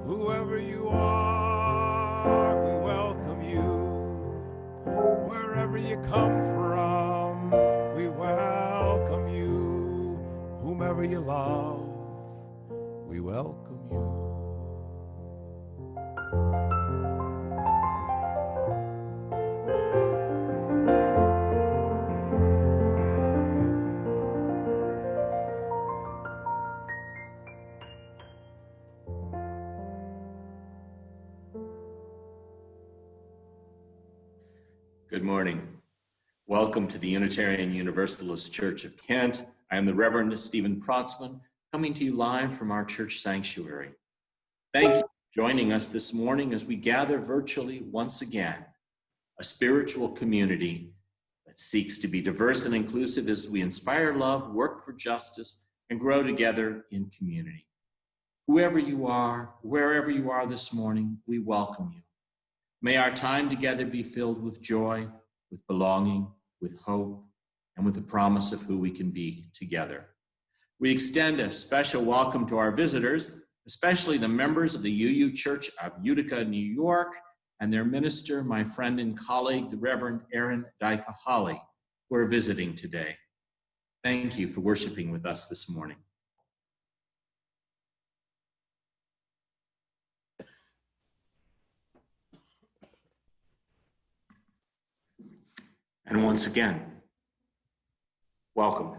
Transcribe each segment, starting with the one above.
Whoever you are, we welcome you. Wherever you come from, we welcome you. Whomever you love, we welcome you. Good morning. Welcome to the Unitarian Universalist Church of Kent. I am the Reverend Stephen Protzman, coming to you live from our church sanctuary. Thank you for joining us this morning as we gather virtually once again, a spiritual community that seeks to be diverse and inclusive as we inspire love, work for justice, and grow together in community. Whoever you are, wherever you are this morning, we welcome you. May our time together be filled with joy, with belonging, with hope, and with the promise of who we can be together. We extend a special welcome to our visitors, especially the members of the UU Church of Utica, New York, and their minister, my friend and colleague, the Reverend Aaron Dyke-Holly, who are visiting today. Thank you for worshiping with us this morning. And once again, welcome.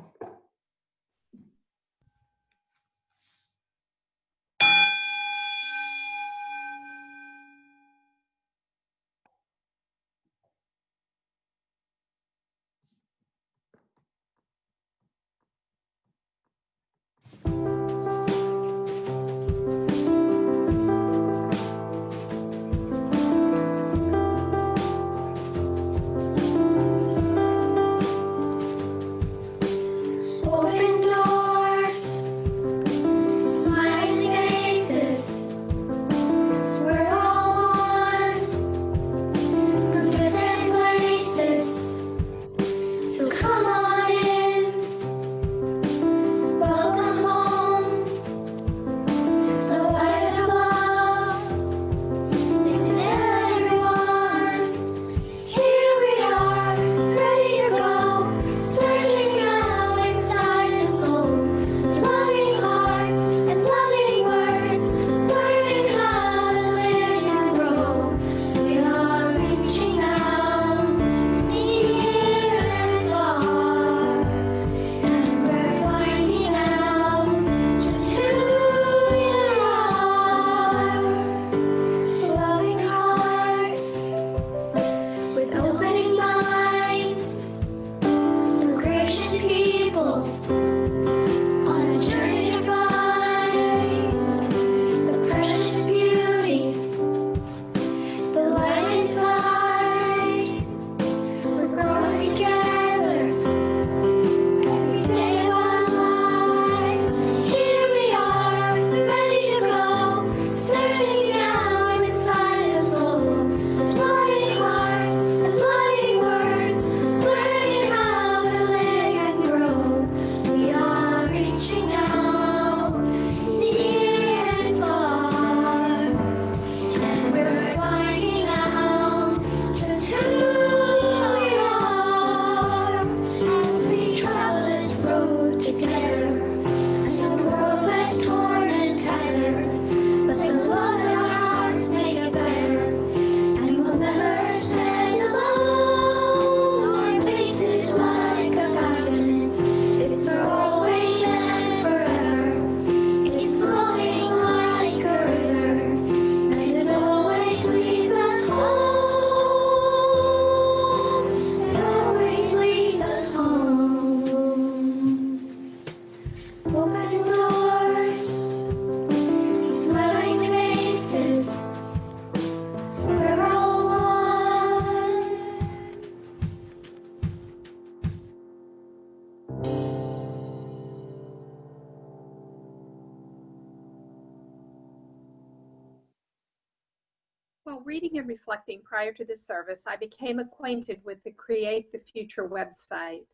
While reading and reflecting prior to this service, I became acquainted with the Create the Future website.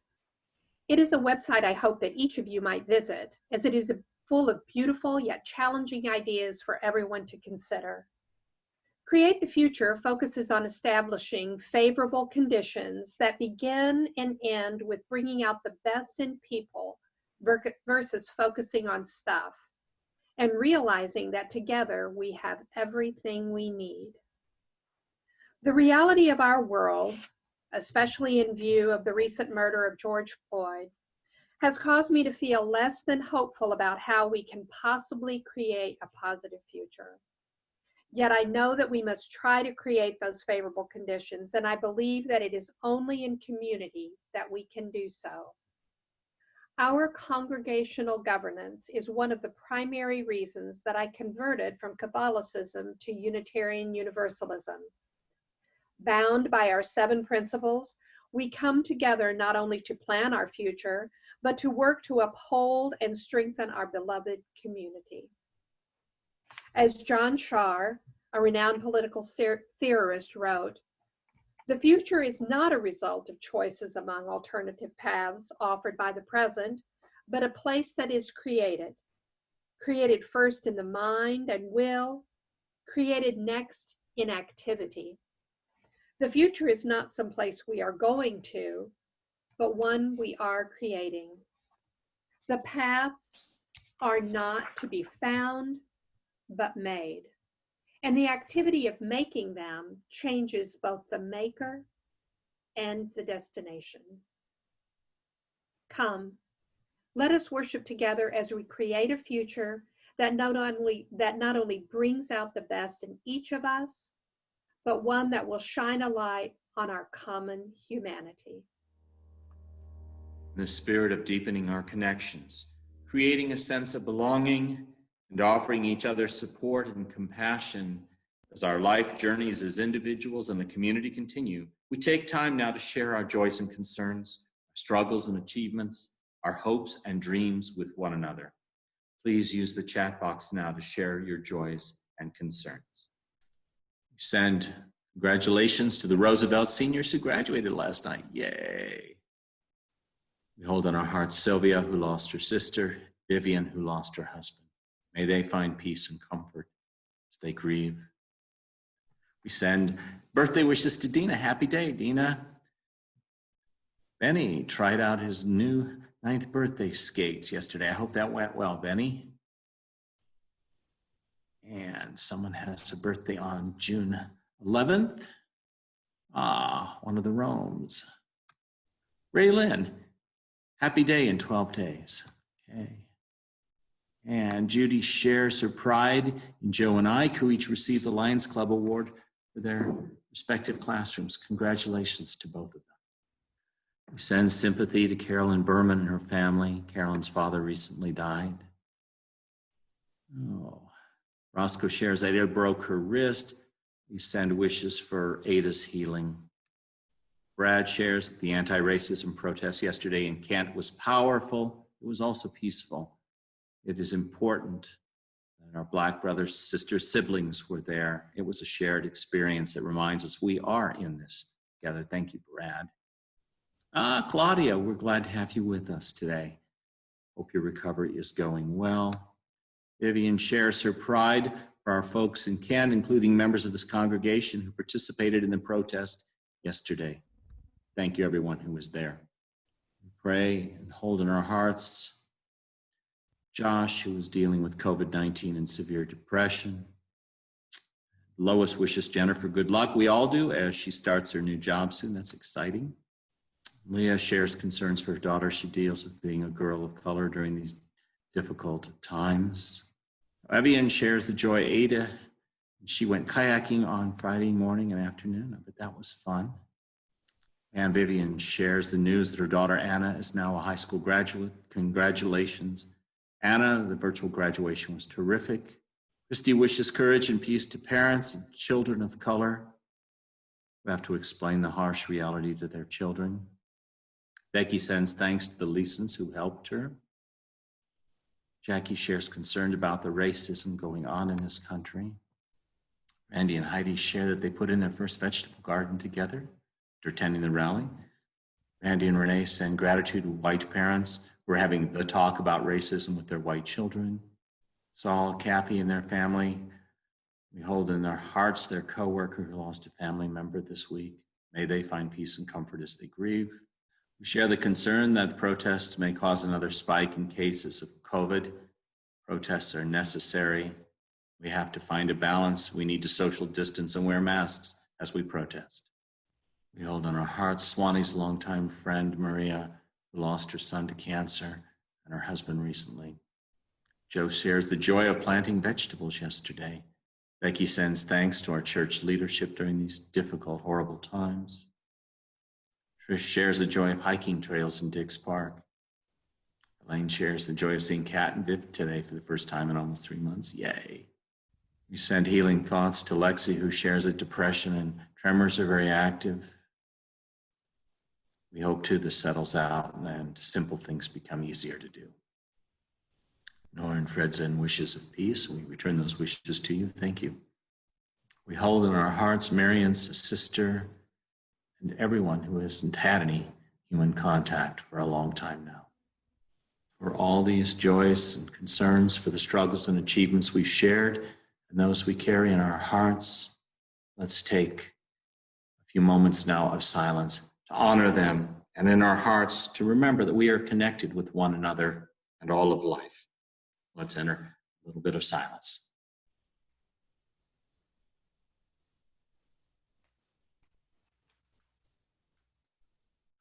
It is a website I hope that each of you might visit, as it is a full of beautiful yet challenging ideas for everyone to consider. Create the Future focuses on establishing favorable conditions that begin and end with bringing out the best in people versus focusing on stuff, and realizing that together we have everything we need. The reality of our world, especially in view of the recent murder of George Floyd, has caused me to feel less than hopeful about how we can possibly create a positive future. Yet I know that we must try to create those favorable conditions, and I believe that it is only in community that we can do so. Our congregational governance is one of the primary reasons that I converted from Catholicism to Unitarian Universalism. Bound by our 7 principles, we come together not only to plan our future, but to work to uphold and strengthen our beloved community. As John Schaar, a renowned political theorist, wrote, "The future is not a result of choices among alternative paths offered by the present, but a place that is created first in the mind and will, created next in activity. The future is not some place we are going to, but one we are creating. The paths are not to be found, but made. And the activity of making them changes both the maker and the destination. Come, let us worship together as we create a future that not only brings out the best in each of us, but one that will shine a light on our common humanity." In the spirit of deepening our connections, creating a sense of belonging, and offering each other support and compassion as our life journeys as individuals and the community continue, we take time now to share our joys and concerns, our struggles and achievements, our hopes and dreams with one another. Please use the chat box now to share your joys and concerns. We send congratulations to the Roosevelt seniors who graduated last night. Yay! We hold in our hearts Sylvia, who lost her sister, Vivian, who lost her husband. May they find peace and comfort as they grieve. We send birthday wishes to Dina. Happy day, Dina. Benny tried out his new 9th birthday skates yesterday. I hope that went well, Benny. And someone has a birthday on June 11th. One of the Romes. Raylyn, happy day in 12 days. Okay. And Judy shares her pride in Joe and Ike, who each received the Lions Club Award for their respective classrooms. Congratulations to both of them. We send sympathy to Carolyn Berman and her family. Carolyn's father recently died. Roscoe shares Ada broke her wrist. We send wishes for Ada's healing. Brad shares that the anti-racism protest yesterday in Kent was powerful. It was also peaceful. It is important that our Black brothers, sisters, siblings were there. It was a shared experience that reminds us we are in this together. Thank you, Brad. Claudia, we're glad to have you with us today. Hope your recovery is going well. Vivian shares her pride for our folks in Kent, including members of this congregation who participated in the protest yesterday. Thank you, everyone who was there. We pray and hold in our hearts Josh, who is dealing with COVID-19 and severe depression. Lois wishes Jennifer good luck. We all do, as she starts her new job soon. That's exciting. Leah shares concerns for her daughter. She deals with being a girl of color during these difficult times. Evian shares the joy Ada. She went kayaking on Friday morning and afternoon, but that was fun. And Vivian shares the news that her daughter Anna is now a high school graduate. Congratulations. Anna, the virtual graduation was terrific. Christy wishes courage and peace to parents and children of color who have to explain the harsh reality to their children. Becky sends thanks to the Leesons who helped her. Jackie shares concern about the racism going on in this country. Randy and Heidi share that they put in their first vegetable garden together after attending the rally. Randy and Renee send gratitude to white parents who are having the talk about racism with their white children. Saul, Kathy, and their family. We hold in our hearts their co-worker who lost a family member this week. May they find peace and comfort as they grieve. We share the concern that the protests may cause another spike in cases of COVID. Protests are necessary. We have to find a balance. We need to social distance and wear masks as we protest. We hold in our hearts Swanee's longtime friend, Maria, who lost her son to cancer and her husband recently. Joe shares the joy of planting vegetables yesterday. Becky sends thanks to our church leadership during these difficult, horrible times. Trish shares the joy of hiking trails in Dix Park. Elaine shares the joy of seeing Kat and Viv today for the first time in almost 3 months. Yay. We send healing thoughts to Lexi, who shares that depression and tremors are very active. We hope too this settles out and simple things become easier to do. Nora and Fred send wishes of peace. We return those wishes to you. Thank you. We hold in our hearts Marion's sister and everyone who hasn't had any human contact for a long time now. For all these joys and concerns, for the struggles and achievements we've shared and those we carry in our hearts, let's take a few moments now of silence to honor them and in our hearts to remember that we are connected with one another and all of life. Let's enter a little bit of silence.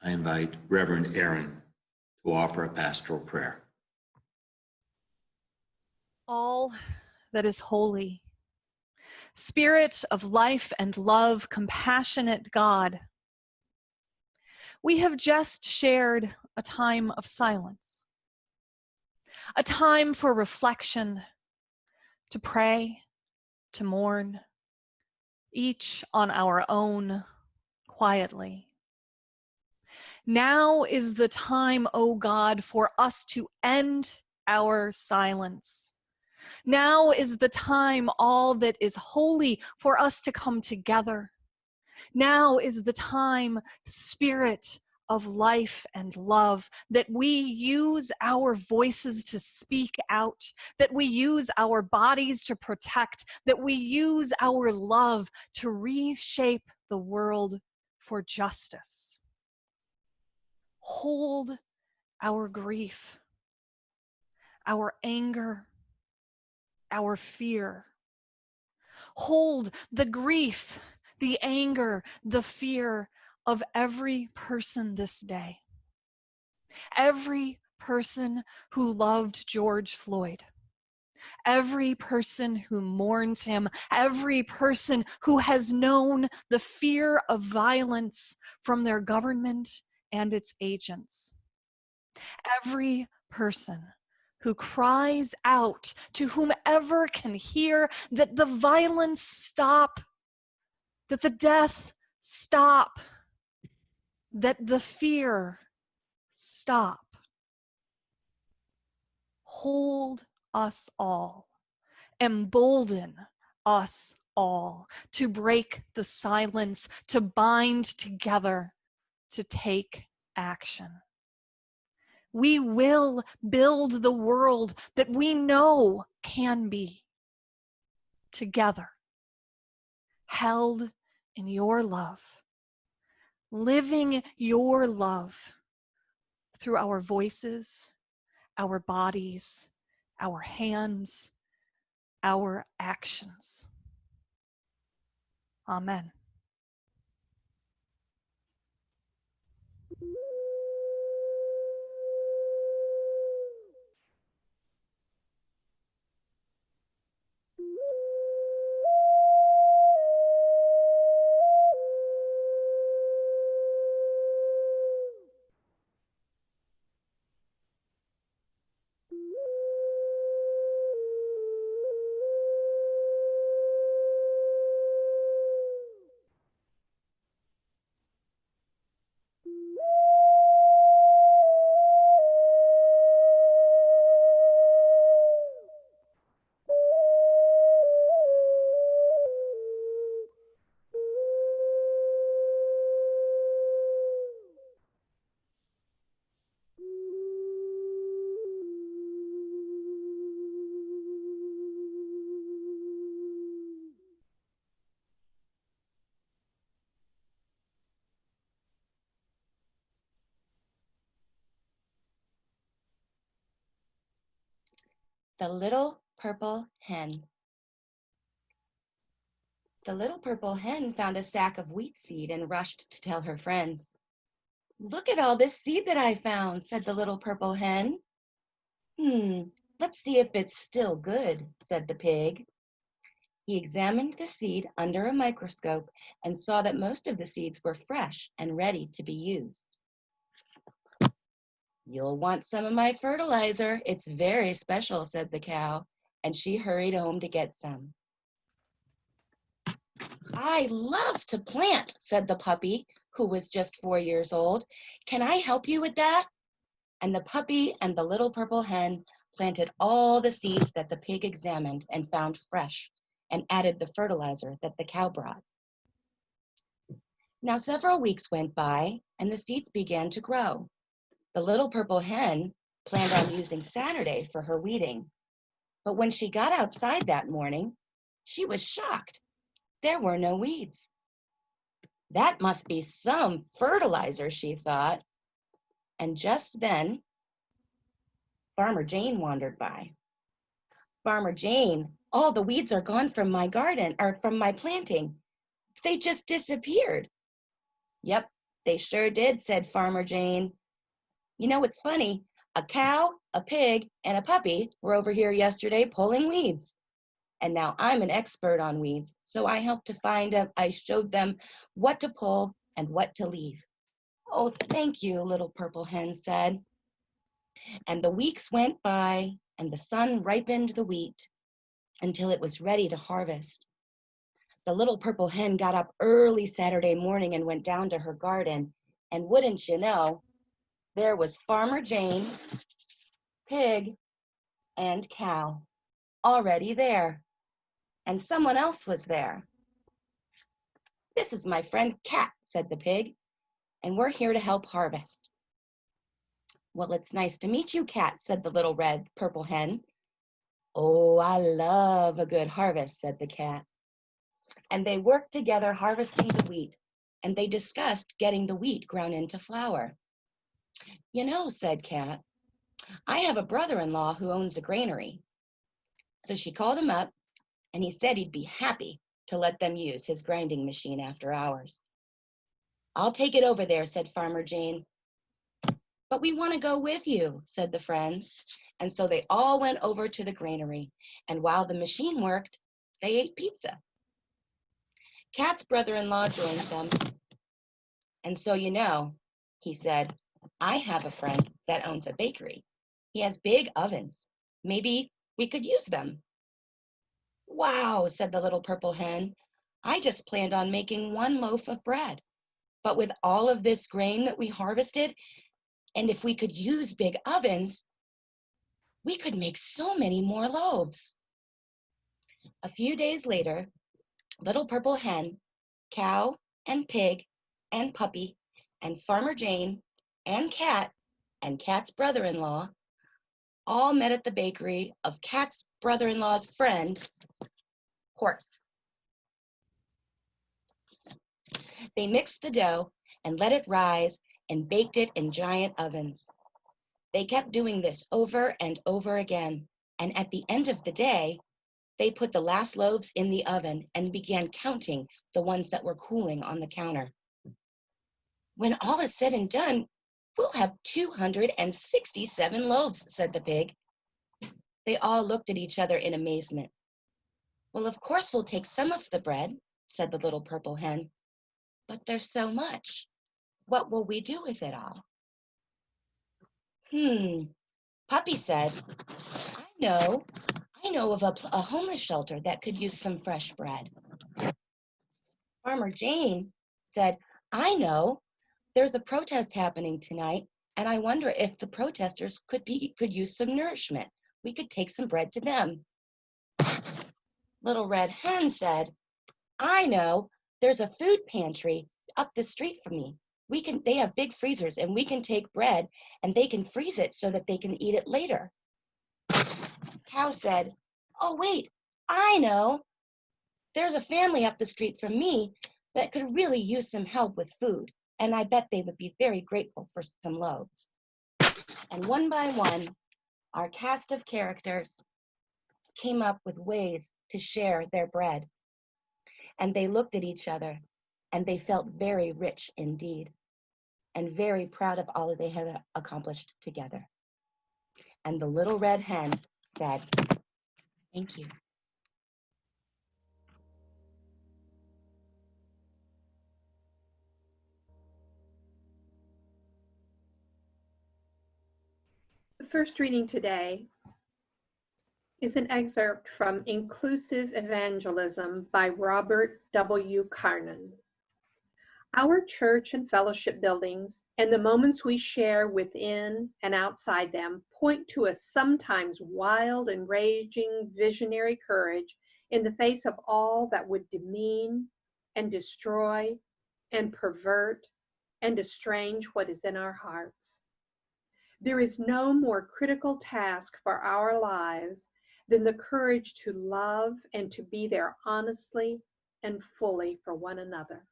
I invite Reverend Aaron to offer a pastoral prayer. All that is holy, Spirit of life and love, compassionate God, we have just shared a time of silence, a time for reflection, to pray, to mourn, each on our own, quietly. Now is the time, O God, for us to end our silence. Now is the time, all that is holy, for us to come together. Now is the time, Spirit of life and love, that we use our voices to speak out, that we use our bodies to protect, that we use our love to reshape the world for justice. Hold our grief, our anger, our fear. Hold the grief, the anger, the fear of every person this day. Every person who loved George Floyd. Every person who mourns him. Every person who has known the fear of violence from their government and its agents. Every person who cries out to whomever can hear that the violence stop, that the death stop, that the fear stop. Hold us all, embolden us all to break the silence, to bind together, to take action. We will build the world that we know can be together, held in your love, living your love through our voices, our bodies, our hands, our actions. Amen. The Little Purple Hen. The little purple hen found a sack of wheat seed and rushed to tell her friends. "Look at all this seed that I found," said the little purple hen. Let's see if it's still good," said the pig. He examined the seed under a microscope and saw that most of the seeds were fresh and ready to be used. "You'll want some of my fertilizer. It's very special," said the cow, and she hurried home to get some. "I love to plant," said the puppy, who was just 4 years old. "Can I help you with that?" And the puppy and the little purple hen planted all the seeds that the pig examined and found fresh, and added the fertilizer that the cow brought. Now several weeks went by, and the seeds began to grow. The little purple hen planned on using Saturday for her weeding. But when she got outside that morning, she was shocked. There were no weeds. "That must be some fertilizer," she thought. And just then, Farmer Jane wandered by. "Farmer Jane, all the weeds are gone from my garden, or from my planting. They just disappeared." "Yep, they sure did," said Farmer Jane. "You know, it's funny. A cow, a pig, and a puppy were over here yesterday pulling weeds. And now I'm an expert on weeds, so I helped to find them. I showed them what to pull and what to leave." "Oh, thank you," Little Purple Hen said. And the weeks went by, and the sun ripened the wheat until it was ready to harvest. The Little Purple Hen got up early Saturday morning and went down to her garden, and wouldn't you know, there was Farmer Jane, pig, and cow already there. And someone else was there. "This is my friend Cat," said the pig, "and we're here to help harvest." "Well, it's nice to meet you, Cat," said the little red purple hen. "Oh, I love a good harvest," said the cat. And they worked together harvesting the wheat, and they discussed getting the wheat ground into flour. "You know," said Cat, "I have a brother-in-law who owns a granary." So she called him up, and he said he'd be happy to let them use his grinding machine after hours. "I'll take it over there," said Farmer Jane. "But we want to go with you," said the friends. And so they all went over to the granary, and while the machine worked, they ate pizza. Cat's brother-in-law joined them. "And so you know," he said, "I have a friend that owns a bakery. He has big ovens. Maybe we could use them." "Wow," said the little purple hen. "I just planned on making 1 loaf of bread. But with all of this grain that we harvested, and if we could use big ovens, we could make so many more loaves." A few days later, Little Purple Hen, cow, and pig, and puppy, and Farmer Jane, and Cat's brother-in-law, all met at the bakery of Cat's brother-in-law's friend, Horse. They mixed the dough and let it rise and baked it in giant ovens. They kept doing this over and over again, and at the end of the day, they put the last loaves in the oven and began counting the ones that were cooling on the counter. "When all is said and done, we'll have 267 loaves," said the pig. They all looked at each other in amazement. "Well, of course we'll take some of the bread," said the little purple hen. "But there's so much. What will we do with it all?" Puppy said, I know of a homeless shelter that could use some fresh bread." Farmer Jane said, I know. There's a protest happening tonight, and I wonder if the protesters could use some nourishment. We could take some bread to them." Little Red Hen said, I know. There's a food pantry up the street from me. They have big freezers, and we can take bread, and they can freeze it so that they can eat it later. Cow said, oh, wait, I know. There's a family up the street from me that could really use some help with food, and I bet they would be very grateful for some loaves. And one by one, our cast of characters came up with ways to share their bread. And they looked at each other, and they felt very rich indeed, and very proud of all that they had accomplished together. And the little red hen said, "Thank you." The first reading today is an excerpt from Inclusive Evangelism by Robert W. Carnan. Our church and fellowship buildings and the moments we share within and outside them point to a sometimes wild and raging visionary courage in the face of all that would demean and destroy and pervert and estrange what is in our hearts. There is no more critical task for our lives than the courage to love and to be there honestly and fully for one another.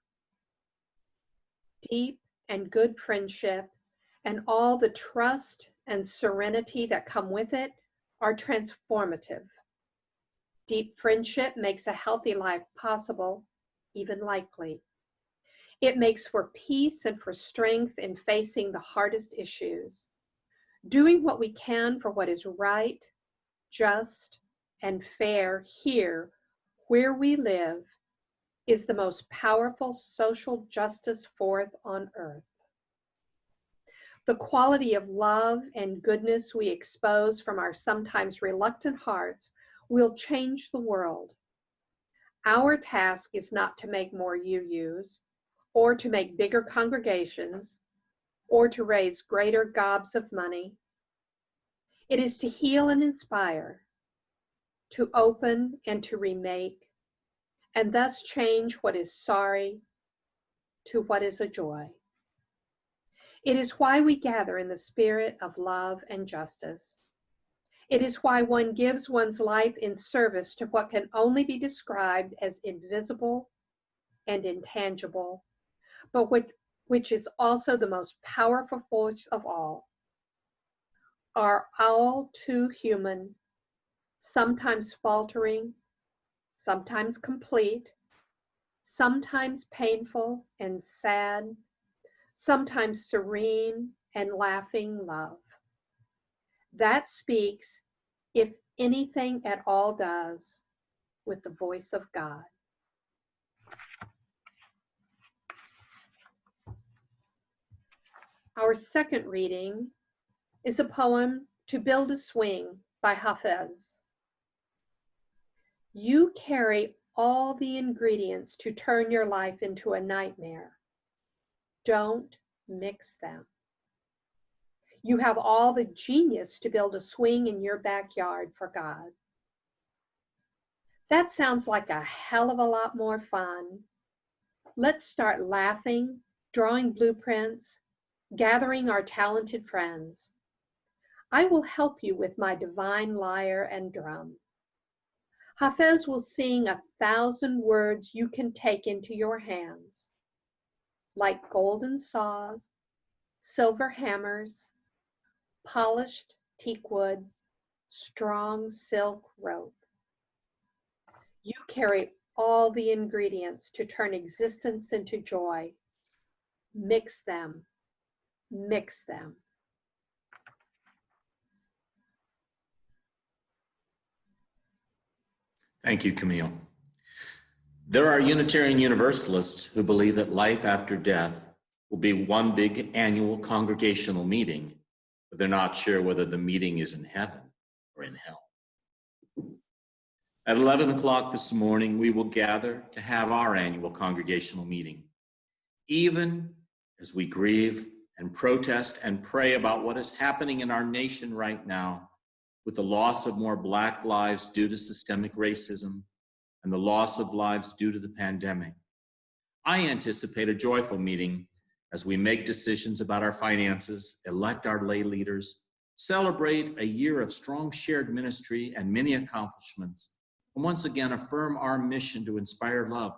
Deep and good friendship and all the trust and serenity that come with it are transformative. Deep friendship makes a healthy life possible, even likely. It makes for peace and for strength in facing the hardest issues. Doing what we can for what is right, just, and fair here where we live is the most powerful social justice force on earth. The quality of love and goodness we expose from our sometimes reluctant hearts will change the world. Our task is not to make more UUs, or to make bigger congregations, or to raise greater gobs of money. It is to heal and inspire, to open and to remake, and thus change what is sorry to what is a joy. It is why we gather in the spirit of love and justice. It is why one gives one's life in service to what can only be described as invisible and intangible, but which is also the most powerful force of all. Are all too human, sometimes faltering, sometimes complete, sometimes painful and sad, sometimes serene and laughing love. That speaks, if anything at all does, with the voice of God. Our second reading is a poem, To Build a Swing by Hafez. You carry all the ingredients to turn your life into a nightmare. Don't mix them. You have all the genius to build a swing in your backyard for God. That sounds like a hell of a lot more fun. Let's start laughing, drawing blueprints, gathering our talented friends. I will help you with my divine lyre and drum. Hafez will sing 1,000 words you can take into your hands, like golden saws, silver hammers, polished teak wood, strong silk rope. You carry all the ingredients to turn existence into joy. Mix them, mix them. Thank you, Camille. There are Unitarian Universalists who believe that life after death will be one big annual congregational meeting, but they're not sure whether the meeting is in heaven or in hell. At 11 o'clock this morning, we will gather to have our annual congregational meeting. Even as we grieve and protest and pray about what is happening in our nation right now, with the loss of more Black lives due to systemic racism and the loss of lives due to the pandemic, I anticipate a joyful meeting as we make decisions about our finances, elect our lay leaders, celebrate a year of strong shared ministry and many accomplishments, and once again affirm our mission to inspire love,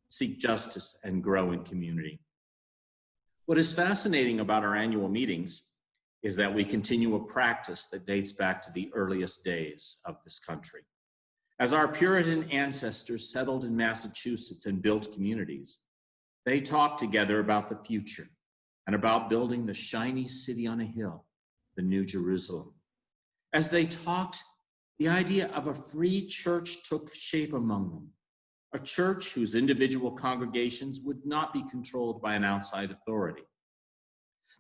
seek justice, and grow in community. What is fascinating about our annual meetings is that we continue a practice that dates back to the earliest days of this country. As our Puritan ancestors settled in Massachusetts and built communities, they talked together about the future and about building the shiny city on a hill, the New Jerusalem. As they talked, the idea of a free church took shape among them, a church whose individual congregations would not be controlled by an outside authority.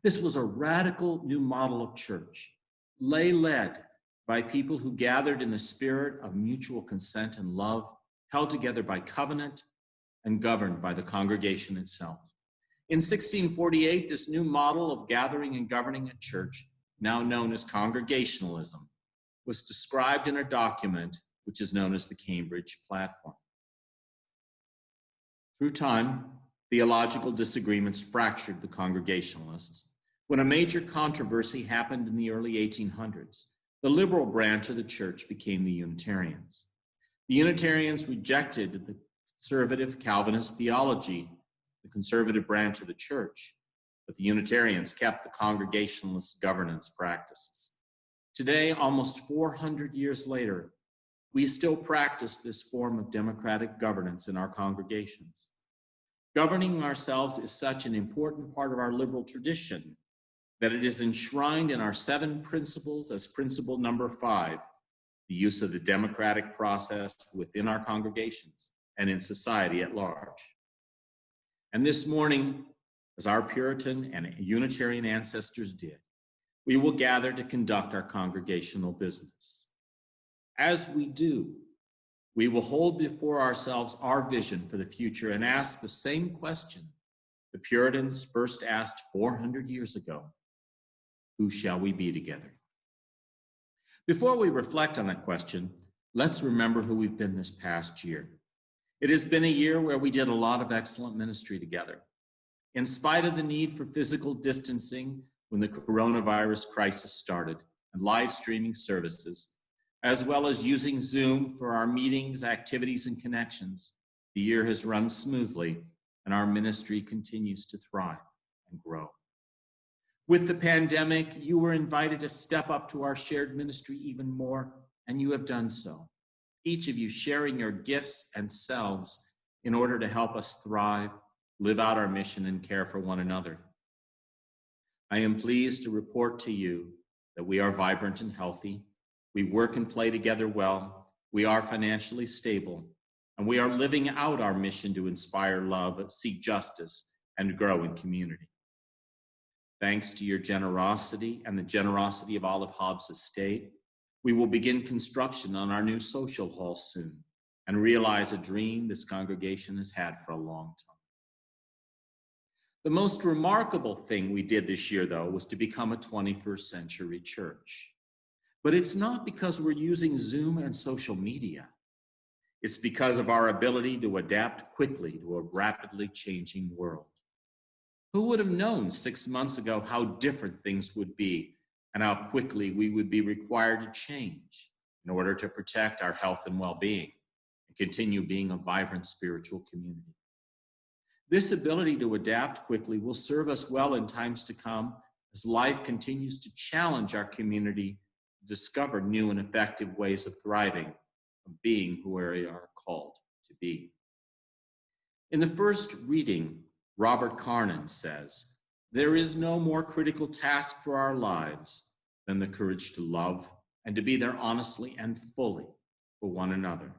This was a radical new model of church, lay-led by people who gathered in the spirit of mutual consent and love, held together by covenant and governed by the congregation itself. In 1648, this new model of gathering and governing a church, now known as Congregationalism, was described in a document which is known as the Cambridge Platform. Through time, theological disagreements fractured the Congregationalists. When a major controversy happened in the early 1800s, the liberal branch of the church became the Unitarians. The Unitarians rejected the conservative Calvinist theology, the conservative branch of the church, but the Unitarians kept the Congregationalist governance practices. Today, almost 400 years later, we still practice this form of democratic governance in our congregations. Governing ourselves is such an important part of our liberal tradition that it is enshrined in our 7 principles as principle number 5, the use of the democratic process within our congregations and in society at large. And this morning, as our Puritan and Unitarian ancestors did, we will gather to conduct our congregational business. As we do, we will hold before ourselves our vision for the future and ask the same question the Puritans first asked 400 years ago: who shall we be together? Before we reflect on that question, let's remember who we've been this past year. It has been a year where we did a lot of excellent ministry together. In spite of the need for physical distancing when the coronavirus crisis started and live streaming services, as well as using Zoom for our meetings, activities, and connections, the year has run smoothly and our ministry continues to thrive and grow. With the pandemic, you were invited to step up to our shared ministry even more, and you have done so, each of you sharing your gifts and selves in order to help us thrive, live out our mission, and care for one another. I am pleased to report to you that we are vibrant and healthy, we work and play together well, we are financially stable, and we are living out our mission to inspire love, seek justice, and grow in community. Thanks to your generosity and the generosity of Olive Hobbs Estate, we will begin construction on our new social hall soon and realize a dream this congregation has had for a long time. The most remarkable thing we did this year, though, was to become a 21st century church. But it's not because we're using Zoom and social media. It's because of our ability to adapt quickly to a rapidly changing world. Who would have known 6 months ago how different things would be and how quickly we would be required to change in order to protect our health and well-being and continue being a vibrant spiritual community? This ability to adapt quickly will serve us well in times to come as life continues to challenge our community to discover new and effective ways of thriving, of being who we are called to be. In the first reading, Robert Carnan says, "There is no more critical task for our lives than the courage to love and to be there honestly and fully for one another.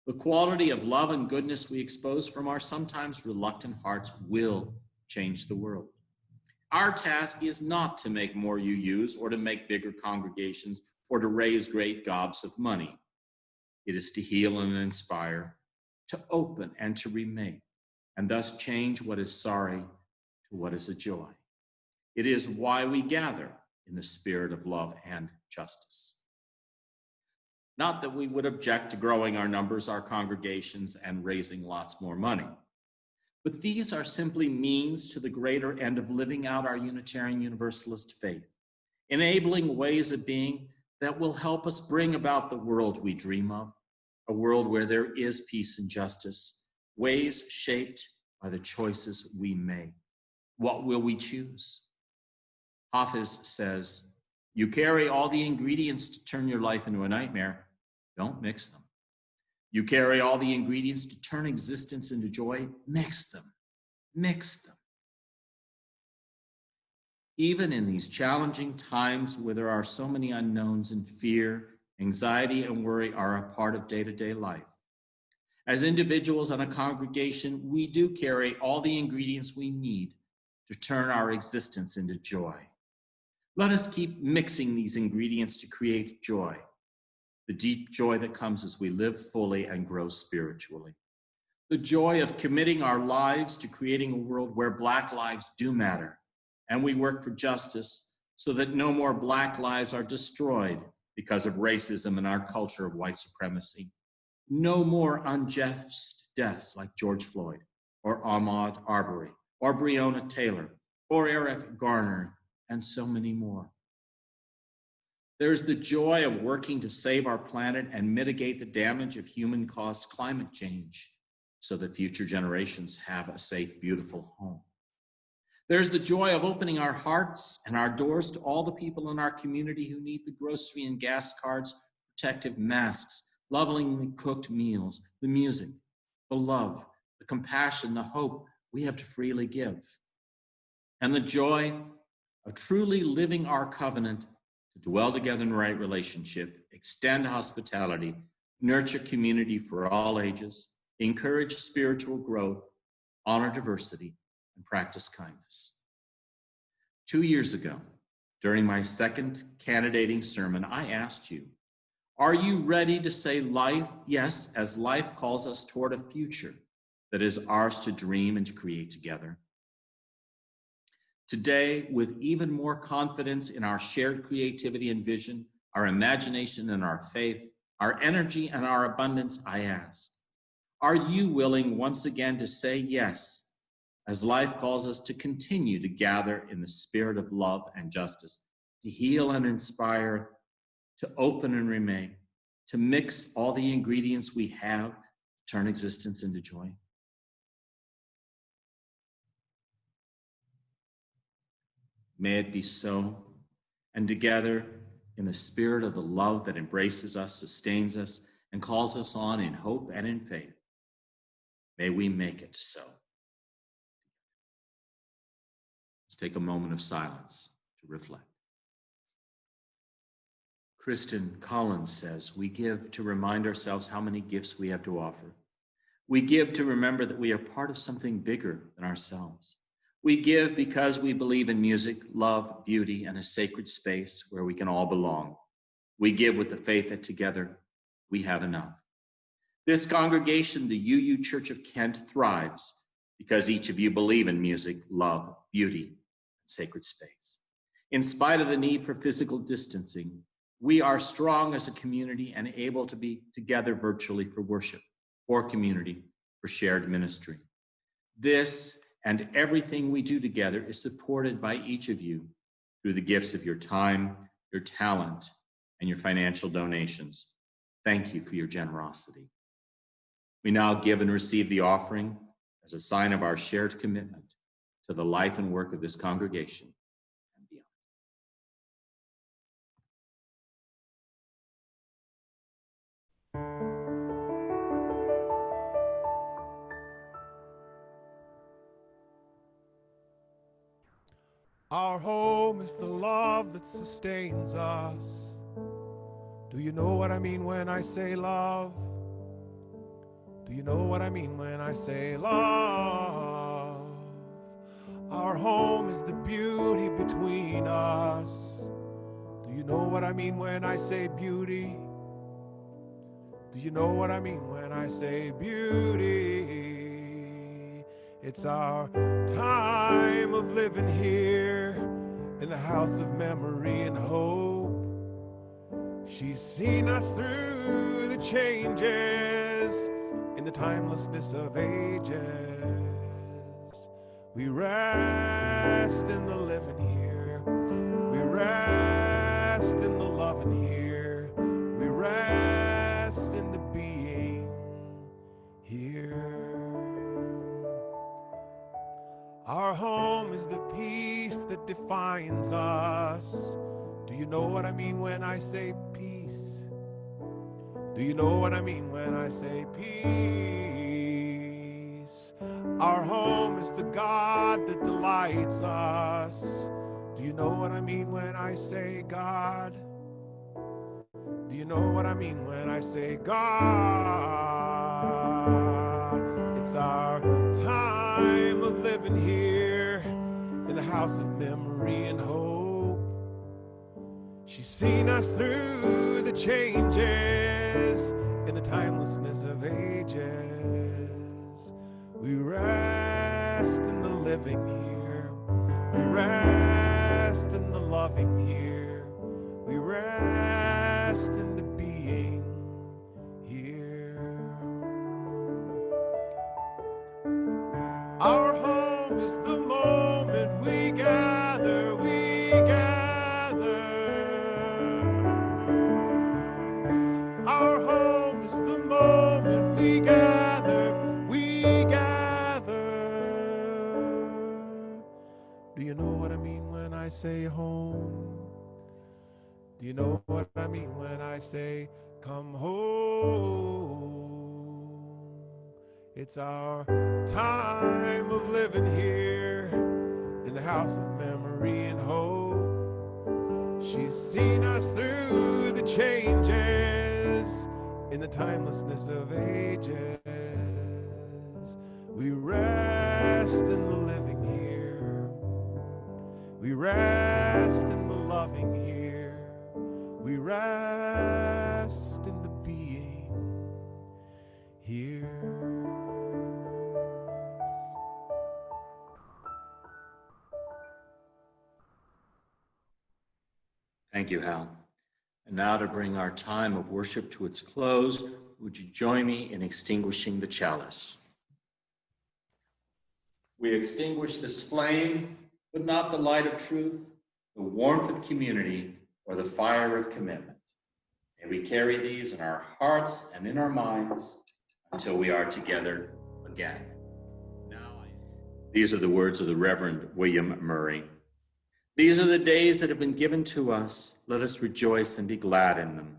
The quality of love and goodness we expose from our sometimes reluctant hearts will change the world. Our task is not to make more UUs or to make bigger congregations or to raise great gobs of money. It is to heal and inspire, to open and to remake, and thus change what is sorry to what is a joy. It is why we gather in the spirit of love and justice." Not that we would object to growing our numbers, our congregations, and raising lots more money, but these are simply means to the greater end of living out our Unitarian Universalist faith, enabling ways of being that will help us bring about the world we dream of, a world where there is peace and justice, ways shaped by the choices we make. What will we choose? Hafiz says, "You carry all the ingredients to turn your life into a nightmare. Don't mix them." You carry all the ingredients to turn existence into joy. Mix them. Mix them. Even in these challenging times where there are so many unknowns and fear, anxiety, and worry are a part of day-to-day life. As individuals and a congregation, we do carry all the ingredients we need to turn our existence into joy. Let us keep mixing these ingredients to create joy, the deep joy that comes as we live fully and grow spiritually. The joy of committing our lives to creating a world where Black lives do matter, and we work for justice so that no more Black lives are destroyed because of racism and our culture of white supremacy. No more unjust deaths like George Floyd, or Ahmaud Arbery, or Breonna Taylor, or Eric Garner, and so many more. There's the joy of working to save our planet and mitigate the damage of human-caused climate change so that future generations have a safe, beautiful home. There's the joy of opening our hearts and our doors to all the people in our community who need the grocery and gas cards, protective masks, lovingly cooked meals, the music, the love, the compassion, the hope we have to freely give. And the joy of truly living our covenant to dwell together in right relationship, extend hospitality, nurture community for all ages, encourage spiritual growth, honor diversity, and practice kindness. 2 years ago, during my second candidating sermon, I asked you, are you ready to say life, yes, as life calls us toward a future that is ours to dream and to create together? Today, with even more confidence in our shared creativity and vision, our imagination and our faith, our energy and our abundance, I ask, are you willing once again to say yes, as life calls us to continue to gather in the spirit of love and justice, to heal and inspire, to open and remain, to mix all the ingredients we have to turn existence into joy? May it be so, and together, in the spirit of the love that embraces us, sustains us, and calls us on in hope and in faith, may we make it so. Let's take a moment of silence to reflect. Kristen Collins says, we give to remind ourselves how many gifts we have to offer. We give to remember that we are part of something bigger than ourselves. We give because we believe in music, love, beauty, and a sacred space where we can all belong. We give with the faith that together we have enough. This congregation, the UU Church of Kent, thrives because each of you believe in music, love, beauty, and sacred space. In spite of the need for physical distancing, we are strong as a community and able to be together virtually for worship, for community, for shared ministry. This and everything we do together is supported by each of you through the gifts of your time, your talent, and your financial donations. Thank you for your generosity. We now give and receive the offering as a sign of our shared commitment to the life and work of this congregation and beyond. Our home is the love that sustains us. Do you know what I mean when I say love? Do you know what I mean when I say love? Our home is the beauty between us. Do you know what I mean when I say beauty? Do you know what I mean when I say beauty? It's our time of living here in the house of memory and hope. She's seen us through the changes in the timelessness of ages. We rest in the living here. We rest in the loving here. We rest in the being here. Our home is the peace that defines us. Do you know what I mean when I say peace? Do you know what I mean when I say peace? Our home is the God that delights us. Do you know what I mean when I say God? Do you know what I mean when I say God? It's our time of living here in the house of memory and hope. She's seen us through the changes in the timelessness of ages. We rest in the living here. We rest in the loving here. We rest in the being here. Our home is the moment we gather, we gather. Our home is the moment we gather, we gather. Do you know what I mean when I say home? Do you know what I mean when I say come home? It's our time of living here in the house of memory and hope. She's seen us through the changes in the timelessness of ages. We rest in the living here. We rest in the loving here. We rest in the being here. Thank you, Hal. And now to bring our time of worship to its close, would you join me in extinguishing the chalice? We extinguish this flame, but not the light of truth, the warmth of community, or the fire of commitment. May we carry these in our hearts and in our minds until we are together again. These are the words of the Reverend William Murray. These are the days that have been given to us. Let us rejoice and be glad in them.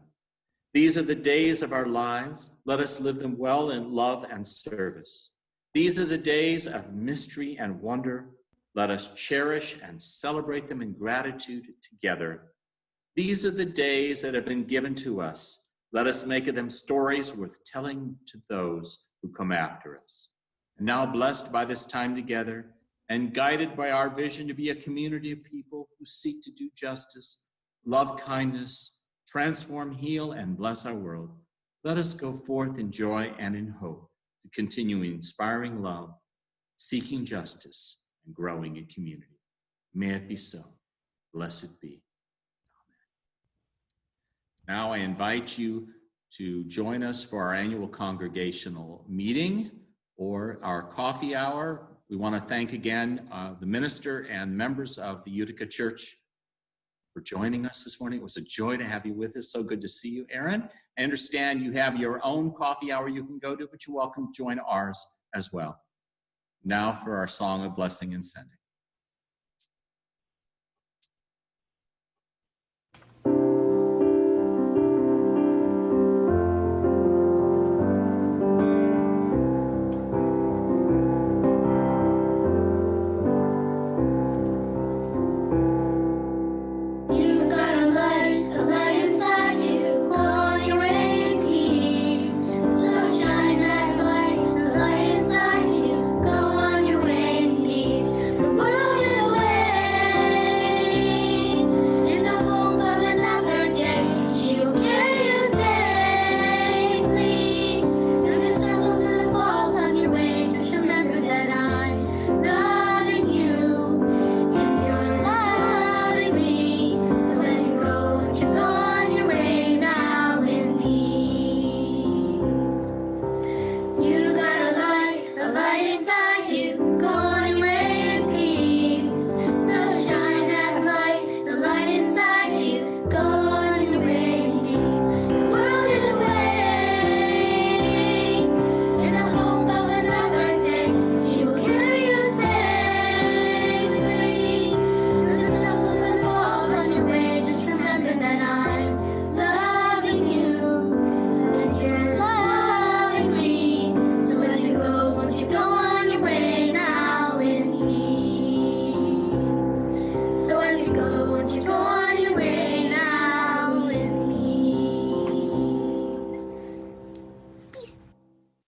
These are the days of our lives. Let us live them well in love and service. These are the days of mystery and wonder. Let us cherish and celebrate them in gratitude together. These are the days that have been given to us. Let us make of them stories worth telling to those who come after us. And now, blessed by this time together and guided by our vision to be a community of people who seek to do justice, love kindness, transform, heal, and bless our world, let us go forth in joy and in hope to continue inspiring love, seeking justice, and growing in community. May it be so. Blessed be. Amen. Now I invite you to join us for our annual congregational meeting or our coffee hour. We want to thank again the minister and members of the Utica Church for joining us this morning. It was a joy to have you with us. So good to see you, Aaron. I understand you have your own coffee hour you can go to, but you're welcome to join ours as well. Now for our song of blessing and sending.